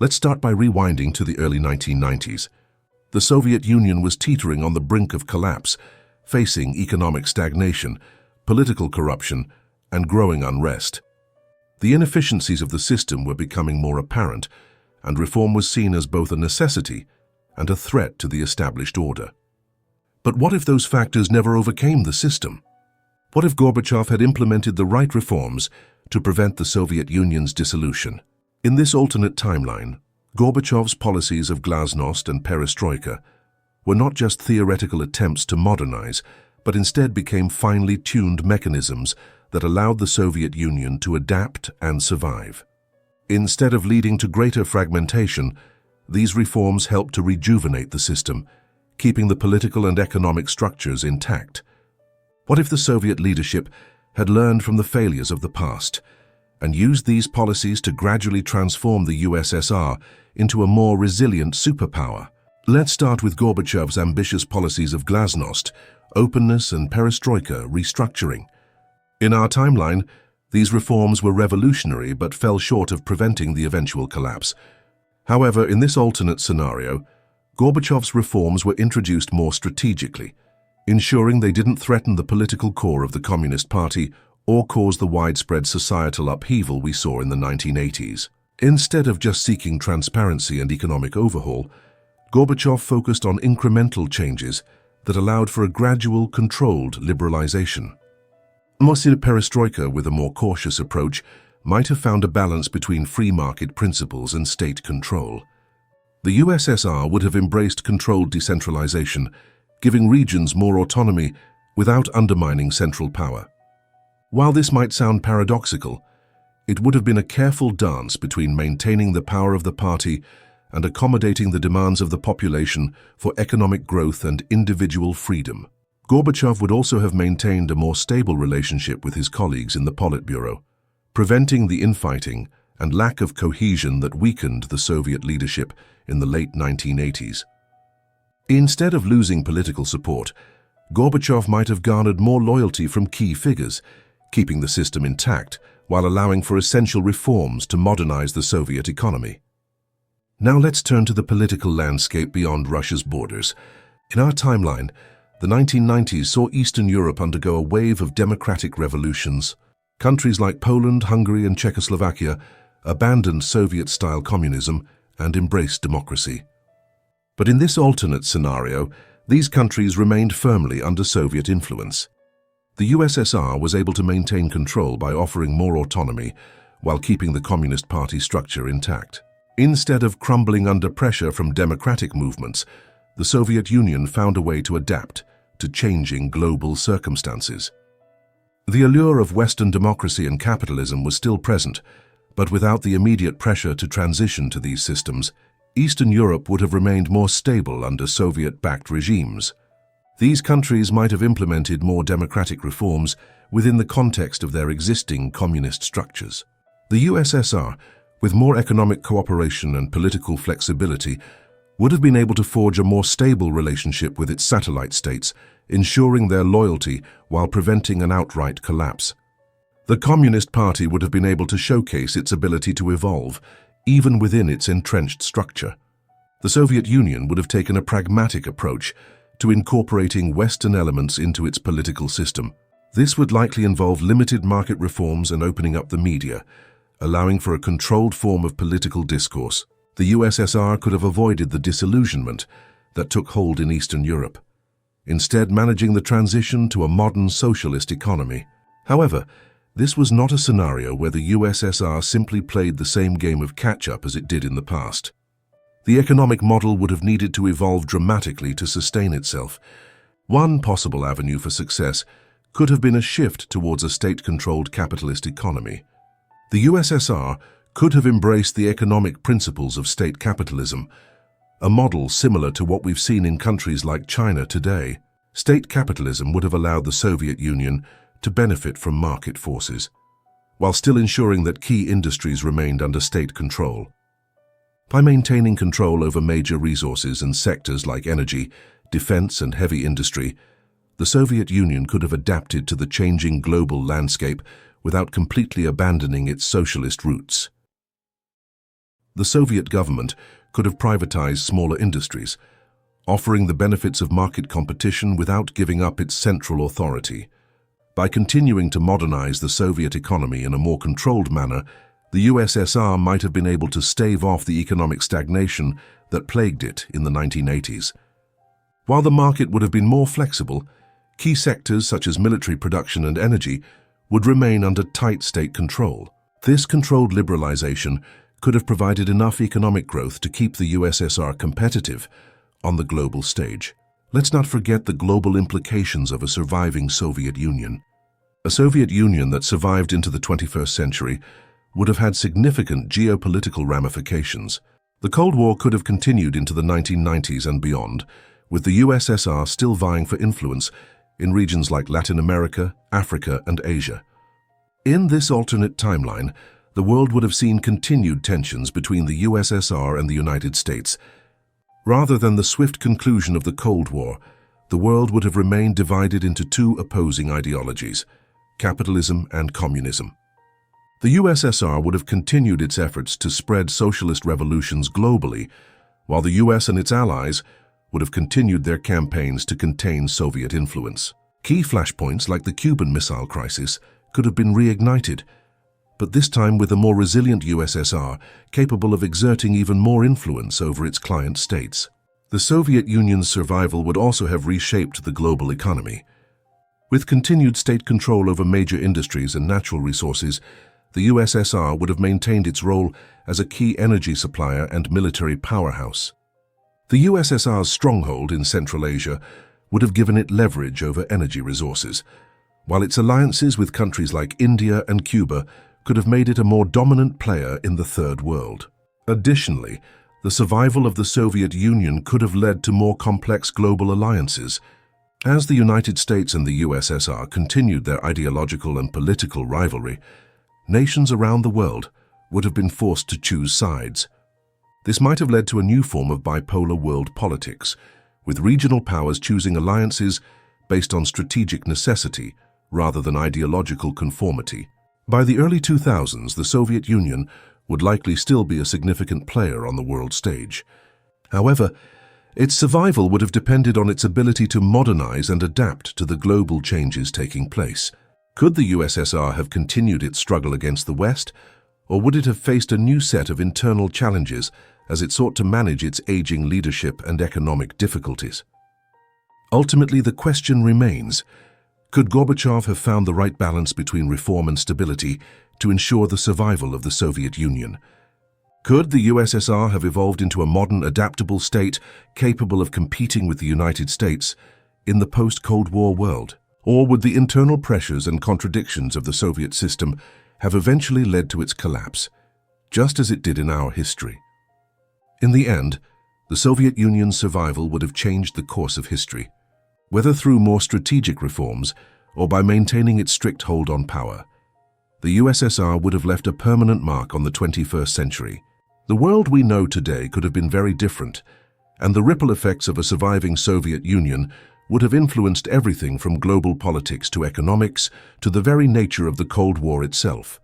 Let's start by rewinding to the early 1990s. The Soviet Union was teetering on the brink of collapse, facing economic stagnation, political corruption, and growing unrest. The inefficiencies of the system were becoming more apparent, and reform was seen as both a necessity and a threat to the established order. But what if those factors never overcame the system? What if Gorbachev had implemented the right reforms to prevent the Soviet Union's dissolution? In this alternate timeline, Gorbachev's policies of Glasnost and Perestroika were not just theoretical attempts to modernize, but instead became finely tuned mechanisms that allowed the Soviet Union to adapt and survive. Instead of leading to greater fragmentation, these reforms helped to rejuvenate the system, keeping the political and economic structures intact. What if the Soviet leadership had learned from the failures of the past and used these policies to gradually transform the USSR into a more resilient superpower? Let's start with Gorbachev's ambitious policies of Glasnost, openness, and Perestroika restructuring. In our timeline, these reforms were revolutionary but fell short of preventing the eventual collapse. However, in this alternate scenario, Gorbachev's reforms were introduced more strategically, ensuring they didn't threaten the political core of the Communist Party or cause the widespread societal upheaval we saw in the 1980s. Instead of just seeking transparency and economic overhaul, Gorbachev focused on incremental changes that allowed for a gradual, controlled liberalization. Modernized Perestroika, with a more cautious approach, might have found a balance between free market principles and state control. The USSR would have embraced controlled decentralization, giving regions more autonomy without undermining central power. While this might sound paradoxical, it would have been a careful dance between maintaining the power of the party and accommodating the demands of the population for economic growth and individual freedom. Gorbachev would also have maintained a more stable relationship with his colleagues in the Politburo, preventing the infighting and lack of cohesion that weakened the Soviet leadership in the late 1980s. Instead of losing political support, Gorbachev might have garnered more loyalty from key figures, keeping the system intact while allowing for essential reforms to modernize the Soviet economy. Now let's turn to the political landscape beyond Russia's borders. In our timeline, the 1990s saw Eastern Europe undergo a wave of democratic revolutions. Countries like Poland, Hungary, and Czechoslovakia abandoned Soviet-style communism and embraced democracy. But in this alternate scenario, these countries remained firmly under Soviet influence. The USSR was able to maintain control by offering more autonomy while keeping the Communist Party structure intact. Instead of crumbling under pressure from democratic movements, the Soviet Union found a way to adapt to changing global circumstances. The allure of Western democracy and capitalism was still present, but without the immediate pressure to transition to these systems, Eastern Europe would have remained more stable under Soviet-backed regimes. These countries might have implemented more democratic reforms within the context of their existing communist structures. The USSR, with more economic cooperation and political flexibility, would have been able to forge a more stable relationship with its satellite states, ensuring their loyalty while preventing an outright collapse. The Communist Party would have been able to showcase its ability to evolve, even within its entrenched structure. The Soviet Union would have taken a pragmatic approach to incorporating Western elements into its political system. This would likely involve limited market reforms and opening up the media, allowing for a controlled form of political discourse. The USSR could have avoided the disillusionment that took hold in Eastern Europe, instead managing the transition to a modern socialist economy. However, this was not a scenario where the USSR simply played the same game of catch-up as it did in the past. The economic model would have needed to evolve dramatically to sustain itself. One possible avenue for success could have been a shift towards a state-controlled capitalist economy. The USSR could have embraced the economic principles of state capitalism, a model similar to what we've seen in countries like China today. State capitalism would have allowed the Soviet Union to benefit from market forces, while still ensuring that key industries remained under state control. By maintaining control over major resources and sectors like energy, defense, and heavy industry, the Soviet Union could have adapted to the changing global landscape without completely abandoning its socialist roots. the Soviet government could have privatized smaller industries, offering the benefits of market competition without giving up its central authority. By continuing to modernize the Soviet economy in a more controlled manner, the USSR might have been able to stave off the economic stagnation that plagued it in the 1980s. While the market would have been more flexible, key sectors such as military production and energy would remain under tight state control. This controlled liberalization could have provided enough economic growth to keep the USSR competitive on the global stage. Let's not forget the global implications of a surviving Soviet Union. A Soviet Union that survived into the 21st century would have had significant geopolitical ramifications. The Cold War could have continued into the 1990s and beyond, with the USSR still vying for influence in regions like Latin America, Africa, and Asia. In this alternate timeline, the world would have seen continued tensions between the USSR and the United States. Rather than the swift conclusion of the Cold War, the world would have remained divided into two opposing ideologies: capitalism and communism. The USSR would have continued its efforts to spread socialist revolutions globally, while the US and its allies would have continued their campaigns to contain Soviet influence. Key flashpoints like the Cuban Missile Crisis could have been reignited, but this time with a more resilient USSR capable of exerting even more influence over its client states. The Soviet Union's survival would also have reshaped the global economy. With continued state control over major industries and natural resources, the USSR would have maintained its role as a key energy supplier and military powerhouse. The USSR's stronghold in Central Asia would have given it leverage over energy resources, while its alliances with countries like India and Cuba could have made it a more dominant player in the Third World. Additionally, the survival of the Soviet Union could have led to more complex global alliances. As the United States and the USSR continued their ideological and political rivalry, nations around the world would have been forced to choose sides. This might have led to a new form of bipolar world politics, with regional powers choosing alliances based on strategic necessity rather than ideological conformity. By the early 2000s, the Soviet Union would likely still be a significant player on the world stage. However, its survival would have depended on its ability to modernize and adapt to the global changes taking place. Could the USSR have continued its struggle against the West, or would it have faced a new set of internal challenges as it sought to manage its aging leadership and economic difficulties? Ultimately, the question remains: could Gorbachev have found the right balance between reform and stability to ensure the survival of the Soviet Union? Could the USSR have evolved into a modern, adaptable state capable of competing with the United States in the post-Cold War world? Or would the internal pressures and contradictions of the Soviet system have eventually led to its collapse, just as it did in our history? In the end, the Soviet Union's survival would have changed the course of history, whether through more strategic reforms or by maintaining its strict hold on power. The USSR would have left a permanent mark on the 21st century. The world we know today could have been very different, and the ripple effects of a surviving Soviet Union would have influenced everything from global politics to economics to the very nature of the Cold War itself.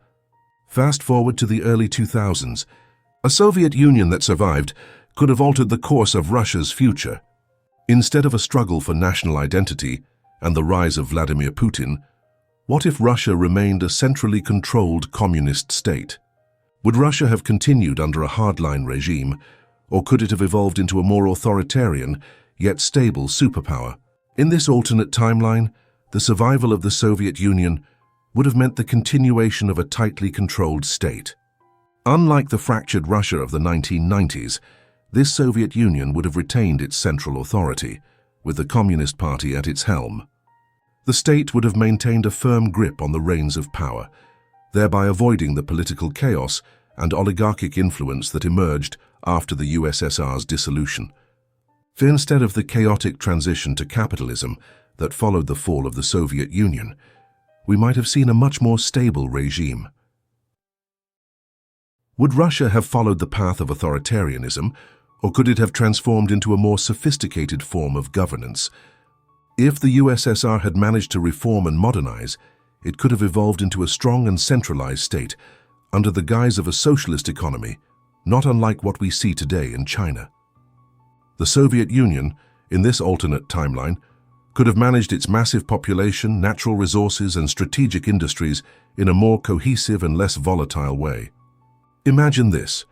Fast forward to the early 2000s, a Soviet Union that survived could have altered the course of Russia's future. Instead of a struggle for national identity and the rise of Vladimir Putin, what if Russia remained a centrally controlled communist state? Would Russia have continued under a hardline regime, or could it have evolved into a more authoritarian, yet stable superpower? In this alternate timeline, the survival of the Soviet Union would have meant the continuation of a tightly controlled state. Unlike the fractured Russia of the 1990s, this Soviet Union would have retained its central authority, with the Communist Party at its helm. The state would have maintained a firm grip on the reins of power, thereby avoiding the political chaos and oligarchic influence that emerged after the USSR's dissolution. For instead of the chaotic transition to capitalism that followed the fall of the Soviet Union, we might have seen a much more stable regime. Would Russia have followed the path of authoritarianism, or could it have transformed into a more sophisticated form of governance? If the USSR had managed to reform and modernize, it could have evolved into a strong and centralized state under the guise of a socialist economy not unlike what we see today in China. The Soviet Union, in this alternate timeline, could have managed its massive population, natural resources, and strategic industries in a more cohesive and less volatile way. Imagine this: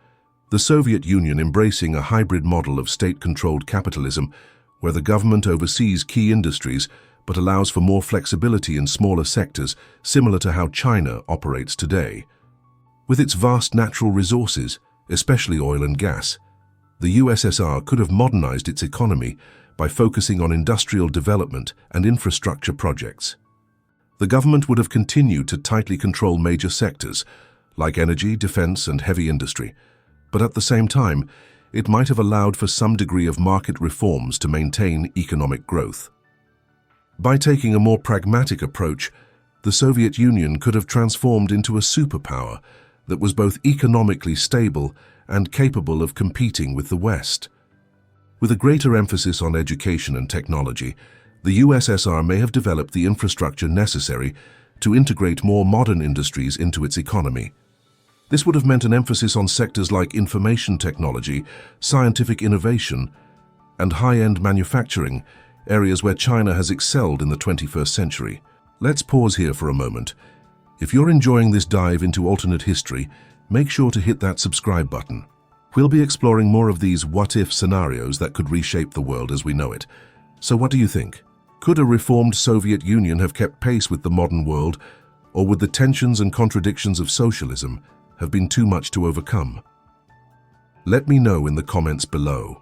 the Soviet Union embracing a hybrid model of state-controlled capitalism where the government oversees key industries but allows for more flexibility in smaller sectors, similar to how China operates today. With its vast natural resources, especially oil and gas, the USSR could have modernized its economy by focusing on industrial development and infrastructure projects. The government would have continued to tightly control major sectors, like energy, defense, and heavy industry, but at the same time, it might have allowed for some degree of market reforms to maintain economic growth. By taking a more pragmatic approach, the Soviet Union could have transformed into a superpower that was both economically stable and capable of competing with the West. With a greater emphasis on education and technology, the USSR may have developed the infrastructure necessary to integrate more modern industries into its economy. This would have meant an emphasis on sectors like information technology, scientific innovation, and high-end manufacturing, areas where China has excelled in the 21st century. Let's pause here for a moment. If you're enjoying this dive into alternate history, make sure to hit that subscribe button. We'll be exploring more of these what-if scenarios that could reshape the world as we know it. So what do you think? Could a reformed Soviet Union have kept pace with the modern world, or would the tensions and contradictions of socialism have been too much to overcome? Let me know in the comments below.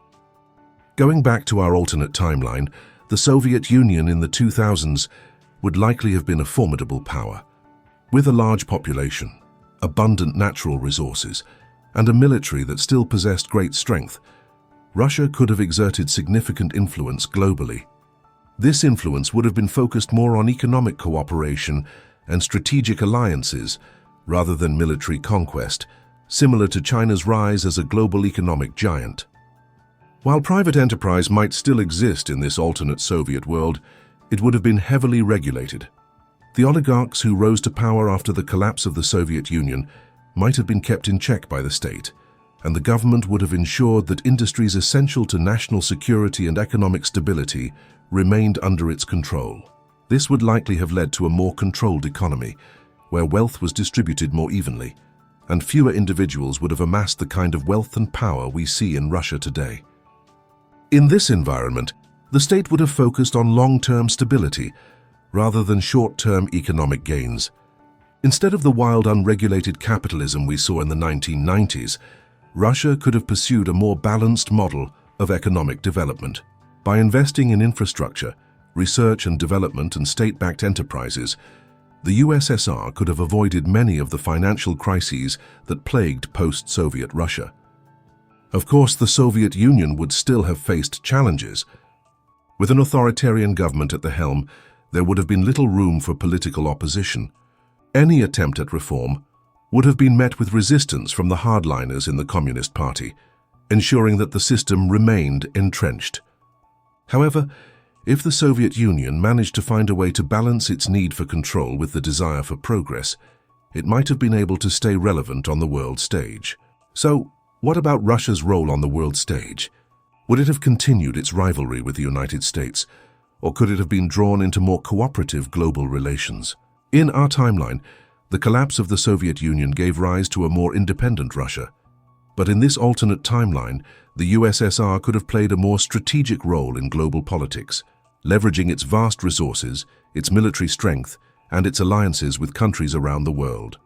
Going back to our alternate timeline, the Soviet Union in the 2000s would likely have been a formidable power. With a large population, abundant natural resources, and a military that still possessed great strength, Russia could have exerted significant influence globally. This influence would have been focused more on economic cooperation and strategic alliances rather than military conquest, similar to China's rise as a global economic giant. While private enterprise might still exist in this alternate Soviet world, it would have been heavily regulated. The oligarchs who rose to power after the collapse of the Soviet Union might have been kept in check by the state, and the government would have ensured that industries essential to national security and economic stability remained under its control. This would likely have led to a more controlled economy, where wealth was distributed more evenly, and fewer individuals would have amassed the kind of wealth and power we see in Russia today. In this environment, the state would have focused on long-term stability rather than short-term economic gains. Instead of the wild, unregulated capitalism we saw in the 1990s, Russia could have pursued a more balanced model of economic development. By investing in infrastructure, research and development, and state-backed enterprises, the USSR could have avoided many of the financial crises that plagued post-Soviet Russia. Of course, the Soviet Union would still have faced challenges. With an authoritarian government at the helm, there would have been little room for political opposition. Any attempt at reform would have been met with resistance from the hardliners in the Communist Party, ensuring that the system remained entrenched. However, if the Soviet Union managed to find a way to balance its need for control with the desire for progress, it might have been able to stay relevant on the world stage. So, what about Russia's role on the world stage? Would it have continued its rivalry with the United States, or could it have been drawn into more cooperative global relations? In our timeline, the collapse of the Soviet Union gave rise to a more independent Russia. But in this alternate timeline, the USSR could have played a more strategic role in global politics, leveraging its vast resources, its military strength, and its alliances with countries around the world.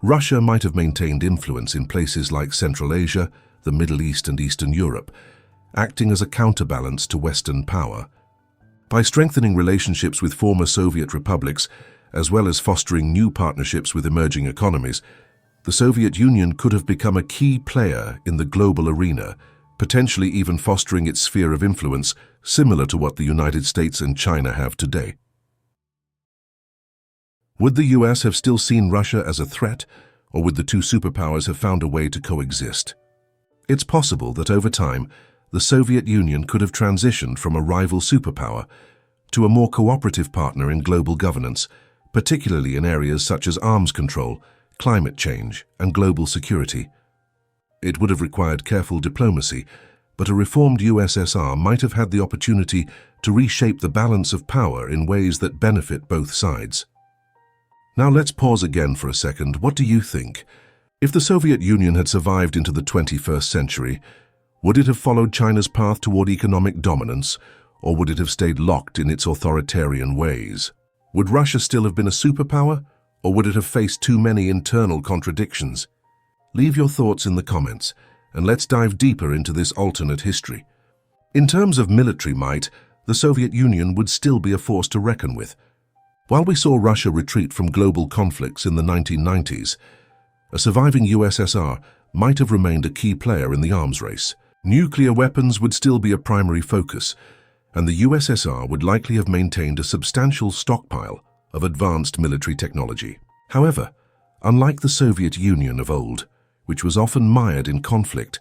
Russia might have maintained influence in places like Central Asia, the Middle East, and Eastern Europe, acting as a counterbalance to Western power. By strengthening relationships with former Soviet republics, as well as fostering new partnerships with emerging economies, the Soviet Union could have become a key player in the global arena, potentially even fostering its sphere of influence, similar to what the United States and China have today. Would the US have still seen Russia as a threat, or would the two superpowers have found a way to coexist? It's possible that over time, the Soviet Union could have transitioned from a rival superpower to a more cooperative partner in global governance, particularly in areas such as arms control, climate change, and global security. It would have required careful diplomacy, but a reformed USSR might have had the opportunity to reshape the balance of power in ways that benefit both sides. Now let's pause again for a second. What do you think? If the Soviet Union had survived into the 21st century, would it have followed China's path toward economic dominance, or would it have stayed locked in its authoritarian ways? Would Russia still have been a superpower, or would it have faced too many internal contradictions? Leave your thoughts in the comments, and let's dive deeper into this alternate history. In terms of military might, the Soviet Union would still be a force to reckon with. While we saw Russia retreat from global conflicts in the 1990s, a surviving USSR might have remained a key player in the arms race. Nuclear weapons would still be a primary focus, and the USSR would likely have maintained a substantial stockpile of advanced military technology. However, unlike the Soviet Union of old, which was often mired in conflict,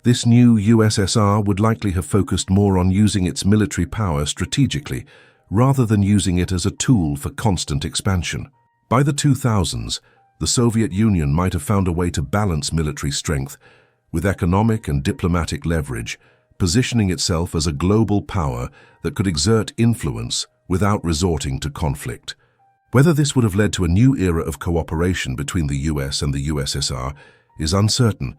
this new USSR would likely have focused more on using its military power strategically, rather than using it as a tool for constant expansion. By the 2000s, the Soviet Union might have found a way to balance military strength with economic and diplomatic leverage, positioning itself as a global power that could exert influence without resorting to conflict. Whether this would have led to a new era of cooperation between the US and the USSR is uncertain,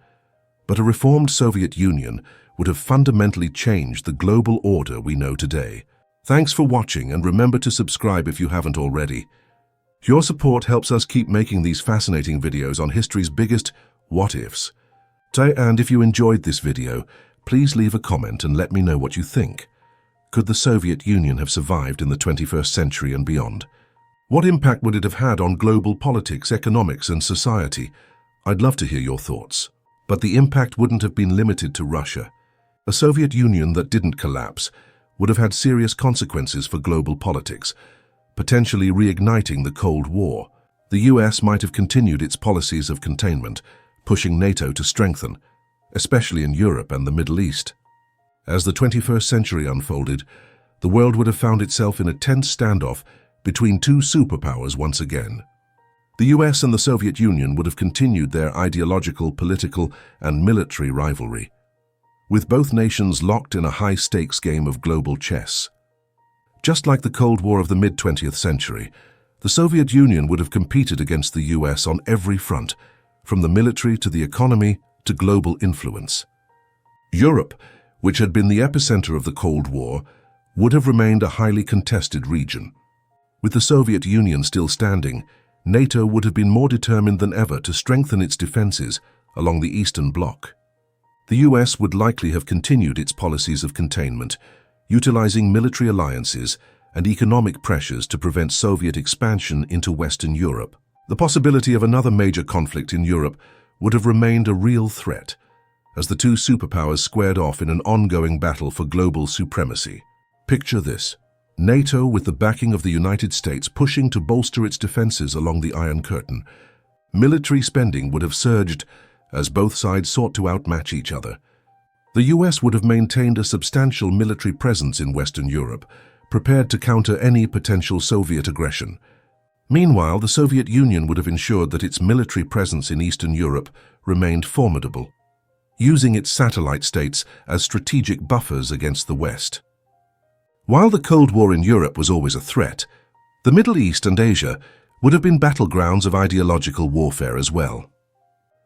but a reformed Soviet Union would have fundamentally changed the global order we know today. Thanks for watching, and remember to subscribe if you haven't already. Your support helps us keep making these fascinating videos on history's biggest what-ifs. And if you enjoyed this video, please leave a comment and let me know what you think. Could the Soviet Union have survived in the 21st century and beyond? What impact would it have had on global politics, economics, and society? I'd love to hear your thoughts. But the impact wouldn't have been limited to Russia. A Soviet Union that didn't collapse would have had serious consequences for global politics, potentially reigniting the Cold War. The US might have continued its policies of containment, pushing NATO to strengthen, especially in Europe and the Middle East. As the 21st century unfolded, the world would have found itself in a tense standoff between two superpowers once again. The US and the Soviet Union would have continued their ideological, political, and military rivalry, with both nations locked in a high-stakes game of global chess. Just like the Cold War of the mid-20th century, the Soviet Union would have competed against the US on every front, from the military to the economy to global influence. Europe, which had been the epicenter of the Cold War, would have remained a highly contested region. With the Soviet Union still standing, NATO would have been more determined than ever to strengthen its defenses along the Eastern Bloc. The US would likely have continued its policies of containment, utilizing military alliances and economic pressures to prevent Soviet expansion into Western Europe. The possibility of another major conflict in Europe would have remained a real threat, as the two superpowers squared off in an ongoing battle for global supremacy. Picture this: NATO, with the backing of the United States, pushing to bolster its defenses along the Iron Curtain. Military spending would have surged as both sides sought to outmatch each other. The US would have maintained a substantial military presence in Western Europe, prepared to counter any potential Soviet aggression. Meanwhile, the Soviet Union would have ensured that its military presence in Eastern Europe remained formidable, using its satellite states as strategic buffers against the West. While the Cold War in Europe was always a threat, the Middle East and Asia would have been battlegrounds of ideological warfare as well.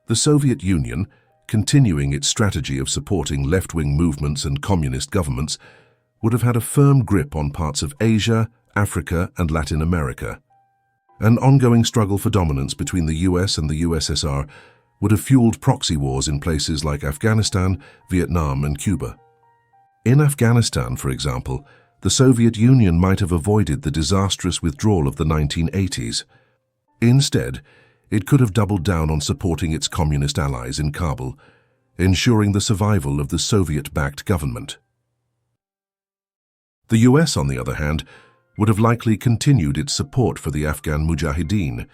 The Soviet Union, continuing its strategy of supporting left-wing movements and communist governments, would have had a firm grip on parts of Asia, Africa, and Latin America. An ongoing struggle for dominance between the US and the USSR would have fueled proxy wars in places like Afghanistan, Vietnam, and Cuba. In Afghanistan, for example, the Soviet Union might have avoided the disastrous withdrawal of the 1980s. Instead, it could have doubled down on supporting its communist allies in Kabul, ensuring the survival of the Soviet-backed government. The US, on the other hand, would have likely continued its support for the Afghan Mujahideen,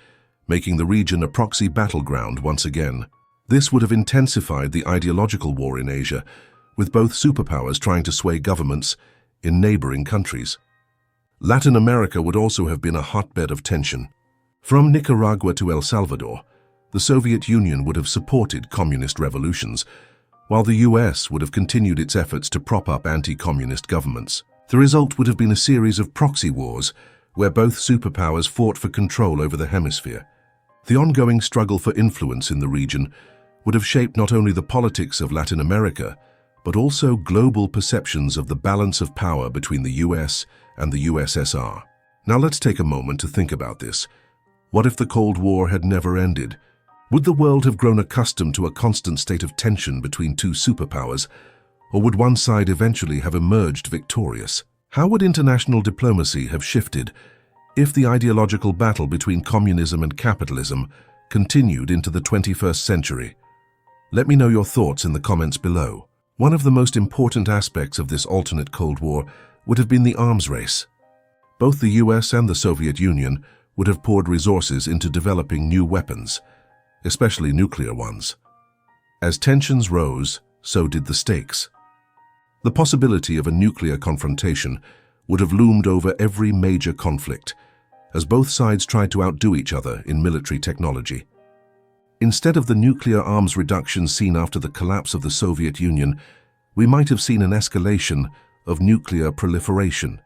making the region a proxy battleground once again. This would have intensified the ideological war in Asia, with both superpowers trying to sway governments in neighboring countries. Latin America would also have been a hotbed of tension. From Nicaragua to El Salvador, The Soviet Union would have supported communist revolutions, while the US would have continued its efforts to prop up anti-communist governments. The result would have been a series of proxy wars where both superpowers fought for control over the hemisphere. The ongoing struggle for influence in the region would have shaped not only the politics of Latin America, but also global perceptions of the balance of power between the US and the USSR. Now let's take a moment to think about this. What if the Cold War had never ended? Would the world have grown accustomed to a constant state of tension between two superpowers, or would one side eventually have emerged victorious? How would international diplomacy have shifted if the ideological battle between communism and capitalism continued into the 21st century? Let me know your thoughts in the comments below. One of the most important aspects of this alternate Cold War would have been the arms race. Both the US and the Soviet Union would have poured resources into developing new weapons, especially nuclear ones. As tensions rose, so did the stakes. The possibility of a nuclear confrontation would have loomed over every major conflict, as both sides tried to outdo each other in military technology. Instead of the nuclear arms reduction seen after the collapse of the Soviet Union, we might have seen an escalation of nuclear proliferation.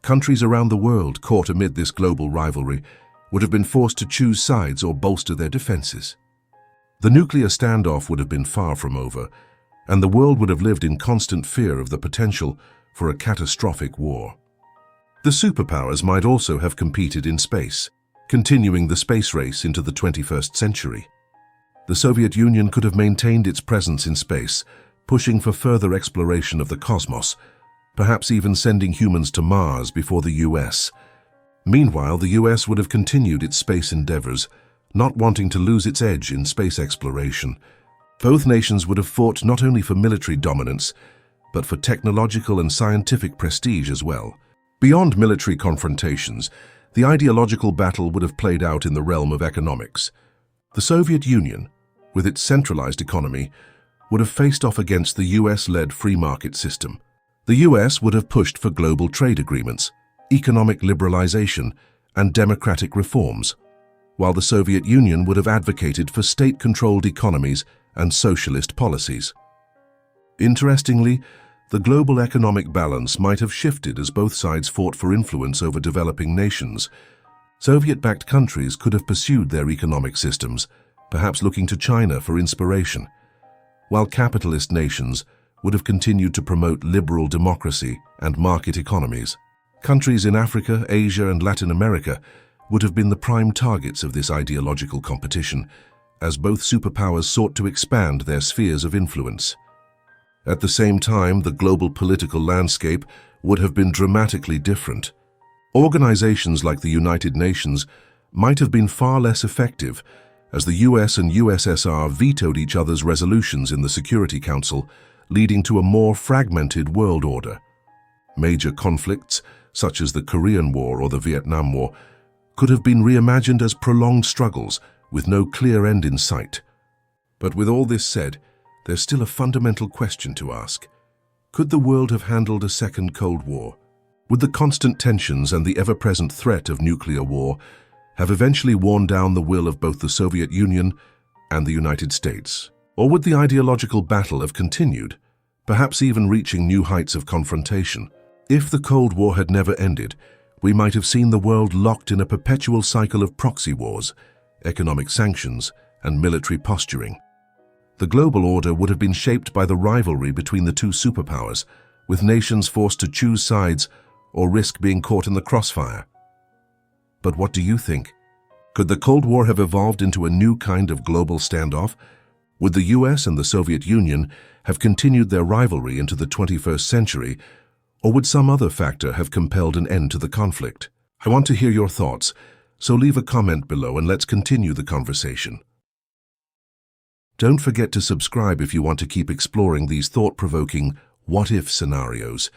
Countries around the world caught amid this global rivalry would have been forced to choose sides or bolster their defenses. The nuclear standoff would have been far from over, and the world would have lived in constant fear of the potential for a catastrophic war. The superpowers might also have competed in space, continuing the space race into the 21st century. The Soviet Union could have maintained its presence in space, pushing for further exploration of the cosmos, perhaps even sending humans to Mars before the US. Meanwhile, the US would have continued its space endeavors, not wanting to lose its edge in space exploration. Both nations would have fought not only for military dominance, but for technological and scientific prestige as well. Beyond military confrontations, the ideological battle would have played out in the realm of economics. The Soviet Union, with its centralized economy, would have faced off against the US-led free market system. The US would have pushed for global trade agreements, economic liberalization, and democratic reforms, while the Soviet Union would have advocated for state-controlled economies and socialist policies. Interestingly, the global economic balance might have shifted as both sides fought for influence over developing nations. Soviet-backed countries could have pursued their economic systems, perhaps looking to China for inspiration, while capitalist nations would have continued to promote liberal democracy and market economies. Countries in Africa, Asia, and Latin America would have been the prime targets of this ideological competition, as both superpowers sought to expand their spheres of influence. At the same time, the global political landscape would have been dramatically different. Organizations like the United Nations might have been far less effective, as the US and USSR vetoed each other's resolutions in the Security Council, leading to a more fragmented world order. Major conflicts, such as the Korean War or the Vietnam War, could have been reimagined as prolonged struggles with no clear end in sight. But with all this said, there's still a fundamental question to ask. Could the world have handled a second Cold War? Would the constant tensions and the ever-present threat of nuclear war have eventually worn down the will of both the Soviet Union and the United States? Or would the ideological battle have continued, perhaps even reaching new heights of confrontation? If the Cold War had never ended, we might have seen the world locked in a perpetual cycle of proxy wars, economic sanctions, and military posturing. The global order would have been shaped by the rivalry between the two superpowers, with nations forced to choose sides or risk being caught in the crossfire. But what do you think? Could the Cold War have evolved into a new kind of global standoff? Would the US and the Soviet Union have continued their rivalry into the 21st century, or would some other factor have compelled an end to the conflict? I want to hear your thoughts, so leave a comment below and let's continue the conversation. Don't forget to subscribe if you want to keep exploring these thought-provoking what-if scenarios.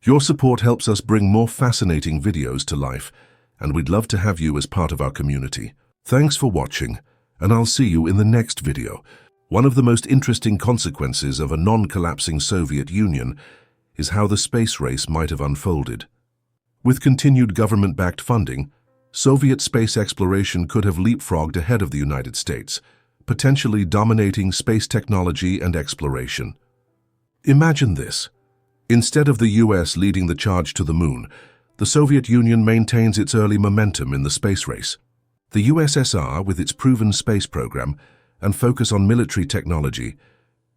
Your support helps us bring more fascinating videos to life, and we'd love to have you as part of our community. Thanks for watching, and I'll see you in the next video. One of the most interesting consequences of a non-collapsing Soviet Union is how the space race might have unfolded. With continued government-backed funding, Soviet space exploration could have leapfrogged ahead of the United States, potentially dominating space technology and exploration. Imagine this. Instead of the US leading the charge to the moon, the Soviet Union maintains its early momentum in the space race. The USSR, with its proven space program and focus on military technology,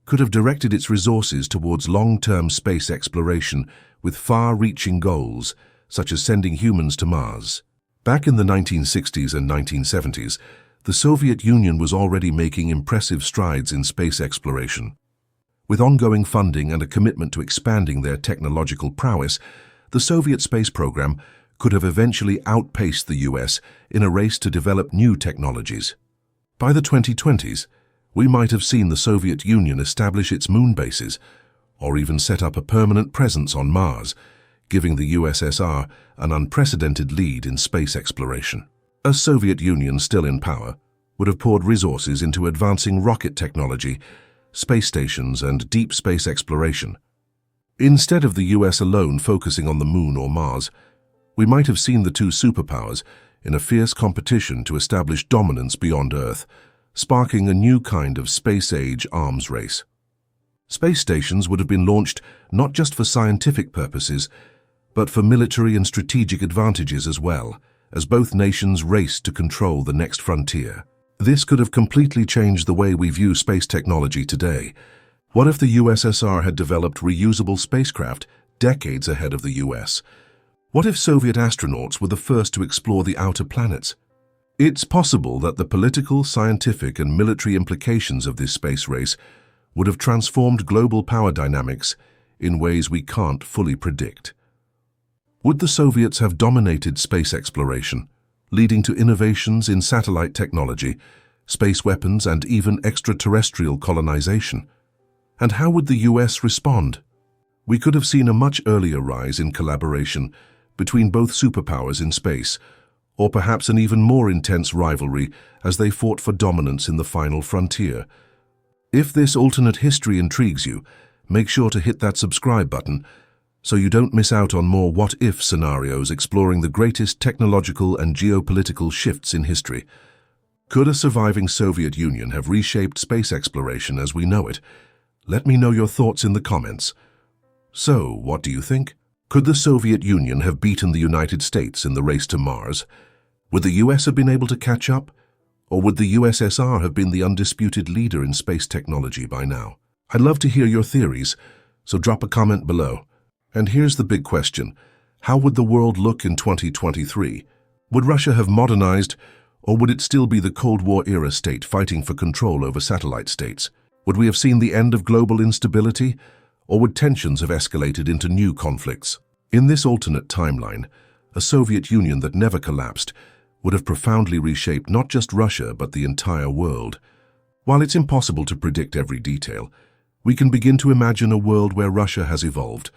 could have directed its resources towards long-term space exploration with far-reaching goals, such as sending humans to Mars. Back in the 1960s and 1970s, the Soviet Union was already making impressive strides in space exploration. With ongoing funding and a commitment to expanding their technological prowess, the Soviet space program could have eventually outpaced the US in a race to develop new technologies. By the 2020s, we might have seen the Soviet Union establish its moon bases, or even set up a permanent presence on Mars, giving the USSR an unprecedented lead in space exploration. A Soviet Union still in power would have poured resources into advancing rocket technology, space stations, and deep space exploration. Instead of the US alone focusing on the moon or Mars, we might have seen the two superpowers in a fierce competition to establish dominance beyond Earth, sparking a new kind of space-age arms race. Space stations would have been launched not just for scientific purposes, but for military and strategic advantages as well, as both nations raced to control the next frontier. This could have completely changed the way we view space technology today. What if the USSR had developed reusable spacecraft decades ahead of the US? What if Soviet astronauts were the first to explore the outer planets? It's possible that the political, scientific, and military implications of this space race would have transformed global power dynamics in ways we can't fully predict. Would the Soviets have dominated space exploration, leading to innovations in satellite technology, space weapons, and even extraterrestrial colonization? And how would the US respond? We could have seen a much earlier rise in collaboration between both superpowers in space, or perhaps an even more intense rivalry as they fought for dominance in the final frontier. If this alternate history intrigues you, make sure to hit that subscribe button so you don't miss out on more what-if scenarios exploring the greatest technological and geopolitical shifts in history. Could a surviving Soviet Union have reshaped space exploration as we know it? Let me know your thoughts in the comments. So, what do you think? Could the Soviet Union have beaten the United States in the race to Mars? Would the US have been able to catch up? Or would the USSR have been the undisputed leader in space technology by now? I'd love to hear your theories, so drop a comment below. And here's the big question. How would the world look in 2023? Would Russia have modernized, or would it still be the Cold War-era state fighting for control over satellite states? Would we have seen the end of global instability, or would tensions have escalated into new conflicts? In this alternate timeline, a Soviet Union that never collapsed would have profoundly reshaped not just Russia but the entire world. While it's impossible to predict every detail, we can begin to imagine a world where Russia has evolved,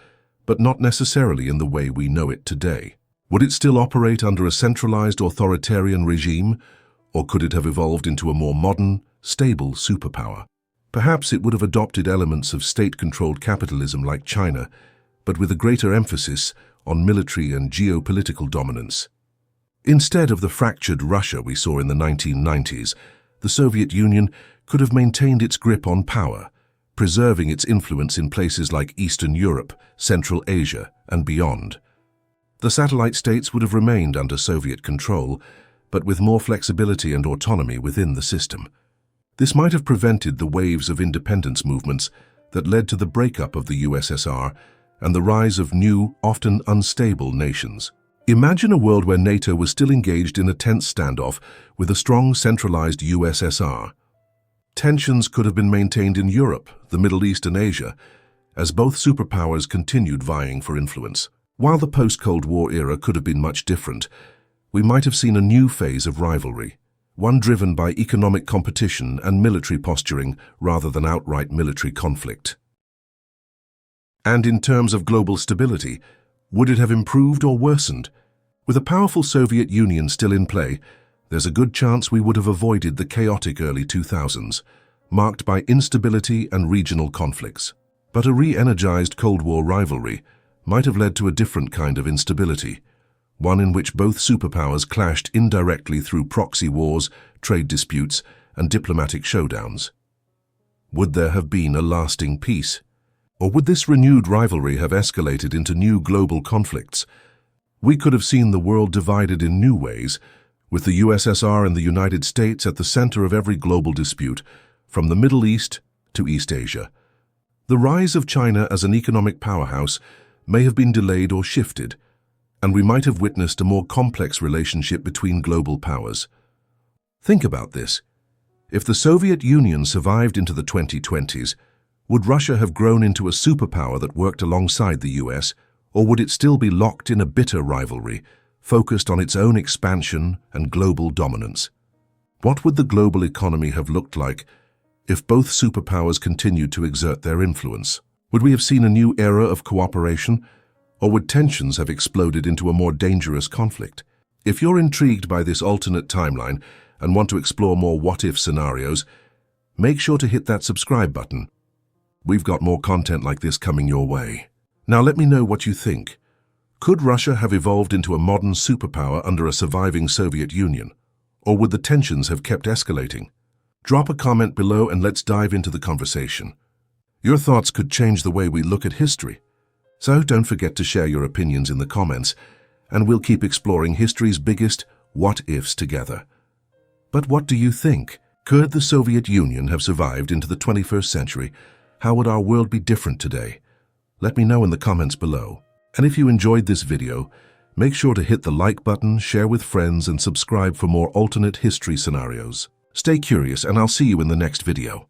but not necessarily in the way we know it today. Would it still operate under a centralized authoritarian regime, or could it have evolved into a more modern, stable superpower? Perhaps it would have adopted elements of state-controlled capitalism like China, but with a greater emphasis on military and geopolitical dominance. Instead of the fractured Russia we saw in the 1990s, the Soviet Union could have maintained its grip on power, preserving its influence in places like Eastern Europe, Central Asia, and beyond. The satellite states would have remained under Soviet control, but with more flexibility and autonomy within the system. This might have prevented the waves of independence movements that led to the breakup of the USSR and the rise of new, often unstable nations. Imagine a world where NATO was still engaged in a tense standoff with a strong centralized USSR. Tensions could have been maintained in Europe, the Middle East, and Asia, as both superpowers continued vying for influence. While the post-Cold War era could have been much different, we might have seen a new phase of rivalry, one driven by economic competition and military posturing rather than outright military conflict. And in terms of global stability, would it have improved or worsened? With a powerful Soviet Union still in play, there's a good chance we would have avoided the chaotic early 2000s, marked by instability and regional conflicts. But a re-energized Cold War rivalry might have led to a different kind of instability, one in which both superpowers clashed indirectly through proxy wars, trade disputes, and diplomatic showdowns? Would there have been a lasting peace? Or would this renewed rivalry have escalated into new global conflicts? We could have seen the world divided in new ways, with the USSR and the United States at the center of every global dispute, from the Middle East to East Asia. The rise of China as an economic powerhouse may have been delayed or shifted, and we might have witnessed a more complex relationship between global powers. Think about this. If the Soviet Union survived into the 2020s, would Russia have grown into a superpower that worked alongside the US, or would it still be locked in a bitter rivalry, focused on its own expansion and global dominance? What would the global economy have looked like if both superpowers continued to exert their influence? Would we have seen a new era of cooperation, or would tensions have exploded into a more dangerous conflict? If you're intrigued by this alternate timeline and want to explore more what-if scenarios, make sure to hit that subscribe button. We've got more content like this coming your way. Now let me know what you think. Could Russia have evolved into a modern superpower under a surviving Soviet Union? Or would the tensions have kept escalating? Drop a comment below and let's dive into the conversation. Your thoughts could change the way we look at history. So don't forget to share your opinions in the comments, and we'll keep exploring history's biggest what-ifs together. But what do you think? Could the Soviet Union have survived into the 21st century? How would our world be different today? Let me know in the comments below. And if you enjoyed this video, make sure to hit the like button, share with friends, and subscribe for more alternate history scenarios. Stay curious, and I'll see you in the next video.